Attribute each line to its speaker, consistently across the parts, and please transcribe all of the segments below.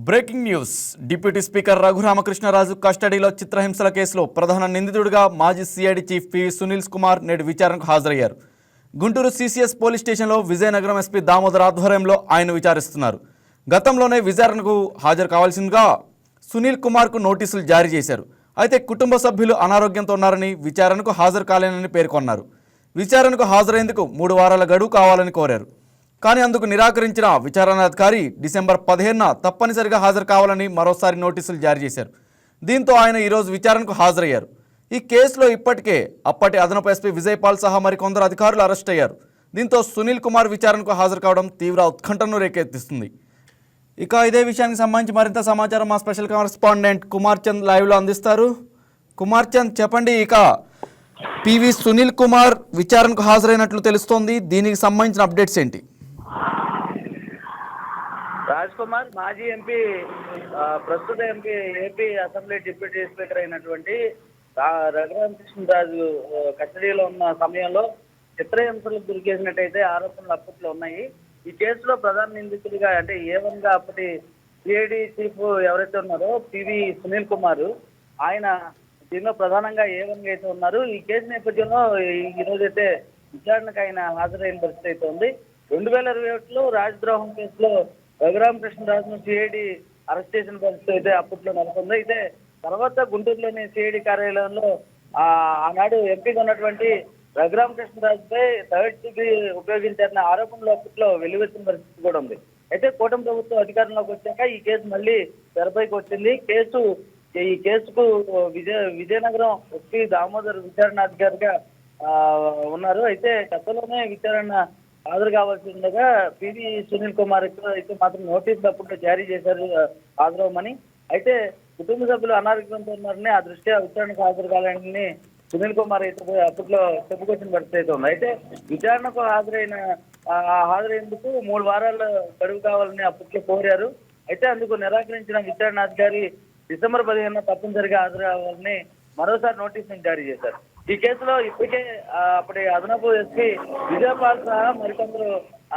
Speaker 1: Breaking news. Deputy speaker Raghuramakrishnaraju కస్టడీలో చిత్రహింసల కేసులో ప్రధాన నిందితుడిగా మాజీ CID chief P Sunil Kumar నేడు విచారణకు హాజరయ్యారు. గుంటూరు సిసిఎస్ పోలీస్ స్టేషన్లో విజయనగరం ఎస్పీ దామోదర్ ఆధ్వర్యంలో ఆయన విచారిస్తున్నారు. గతంలోనే విచారణకు హాజరు కావాల్సిందిగా సునీల్ కుమార్కు నోటీసులు జారీ చేశారు. అయితే కుటుంబ సభ్యులు అనారోగ్యంతో ఉన్నారని విచారణకు హాజరు కాలేనని పేర్కొన్నారు. విచారణకు హాజరయ్యేందుకు 3 వారాల గడువు కావాలని కోరారు. కానీ అందుకు నిరాకరించిన విచారణాధికారి డిసెంబర్ 15న తప్పనిసరిగా హాజరు కావాలని మరోసారి నోటీసులు జారీ చేశారు. దీంతో ఆయన ఈరోజు విచారణకు హాజరయ్యారు. ఈ కేసులో ఇప్పటికే అప్పటి అదనపు ఎస్పీ విజయపాల్ సహా మరికొందరు అధికారులు అరెస్ట్ అయ్యారు. దీంతో సునీల్ కుమార్ విచారణకు హాజరు కావడం తీవ్ర ఉత్కంఠను రేకెత్తిస్తుంది. ఇక ఇదే విషయానికి సంబంధించి మరింత సమాచారం మా స్పెషల్ కరెస్పాండెంట్ కుమార్ చంద్ లైవ్లో అందిస్తారు. కుమార్ చంద్, చెప్పండి. ఇక పివి సునీల్ కుమార్ విచారణకు హాజరైనట్లు తెలుస్తోంది. దీనికి సంబంధించిన అప్డేట్స్ ఏంటి?
Speaker 2: రాజ్ కుమార్ మాజీ ఎంపీ, ప్రస్తుత MP, AP assembly deputy speaker అయినటువంటి రఘురామకృష్ణరాజు కస్టడీలో ఉన్న సమయంలో చిత్రహింసలకు గురి చేసినట్టయితే ఆరోపణలు అప్పట్లో ఉన్నాయి. ఈ కేసులో ప్రధాన నిందితుడిగా అంటే ఏ1గా అప్పటి సిఐడి చీఫ్ ఎవరైతే ఉన్నారో పివి సునీల్ కుమార్, ఆయన దీనిలో ప్రధానంగా ఏ1గా అయితే ఉన్నారు. ఈ కేసు నేపథ్యంలో ఈ రోజైతే విచారణకు ఆయన హాజరైన పరిస్థితి అయితే ఉంది. 2021లో రాజద్రోహం కేసులో రఘురామకృష్ణరాజును సిఐడి అరెస్ట్ చేసిన పరిస్థితి అయితే అప్పట్లో నెలకొంది. అయితే తర్వాత గుంటూరులోని సిఐడి కార్యాలయంలో ఆనాడు ఎంపీగా ఉన్నటువంటి రఘురామకృష్ణరాజుపై థర్డ్ డిగ్రీ ఉపయోగించారన్న ఆరోపణలు అప్పట్లో వెల్లువెత్తిన పరిస్థితి కూడా ఉంది. అయితే కూటమి ప్రభుత్వం అధికారంలోకి వచ్చాక ఈ కేసు మళ్ళీ తెరపైకి వచ్చింది. ఈ కేసుకు విజయనగరం ఎస్పీ దామోదర్ విచారణాధికారిగా ఉన్నారు. అయితే గతంలోనే విచారణ హాజరు కావాల్సిందిగా పివి సునీల్ కుమార్ అయితే మాత్రం నోటీసులు అప్పట్లో జారీ చేశారు హాజరవ్వమని. అయితే కుటుంబ సభ్యులు అనారోగ్యంతో ఉన్నారని ఆ దృష్ట్యా విచారణకు హాజరు కావాలని సునీల్ కుమార్ అయితే అప్పట్లో చెప్పుకొచ్చిన పరిస్థితి అయితే ఉంది. అయితే విచారణకు హాజరైనందుకు 3 వారాల గడువు కావాలని అప్పట్లో కోరారు. అయితే అందుకు నిరాకరించిన విచారణాధికారి డిసెంబర్ 15న తప్పనిసరిగా హాజరు కావాలని మరోసారి నోటీసును జారీ చేశారు. ఈ కేసులో ఇప్పటికే అప్పటి అదనపు ఎస్పీ విజయపాల్ సహా మరికొందరు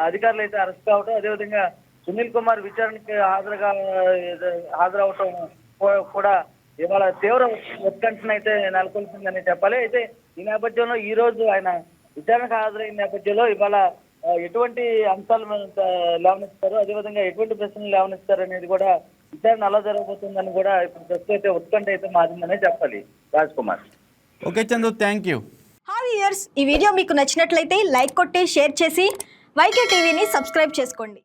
Speaker 2: అధికారులు అయితే అరెస్ట్ కావటం, అదేవిధంగా సునీల్ కుమార్ విచారణకి హాజరవటం కూడా ఇవాళ తీవ్ర ఉత్కంఠన అయితే నెలకొల్పిందని చెప్పాలి. అయితే ఈ నేపథ్యంలో ఈ రోజు ఆయన విచారణకు హాజరైన నేపథ్యంలో ఇవాళ ఎటువంటి అంశాలు లేవనెత్తారు, అదేవిధంగా ఎటువంటి ప్రశ్నలు లేవనెత్తారు అనేది కూడా విచారణ ఎలా జరగబోతుందని కూడా ఇప్పుడు ప్రస్తుతం అయితే ఉత్కంఠ అయితే మారిందనే చెప్పాలి. Raj Kumar.
Speaker 1: Okay Chandu, thank you.
Speaker 3: Hi viewers, ఈ వీడియో మీకు నచ్చినట్లయితే లైక్ కొట్టి షేర్ చేసి వైకే టీవీని సబ్స్క్రైబ్ చేసుకోండి.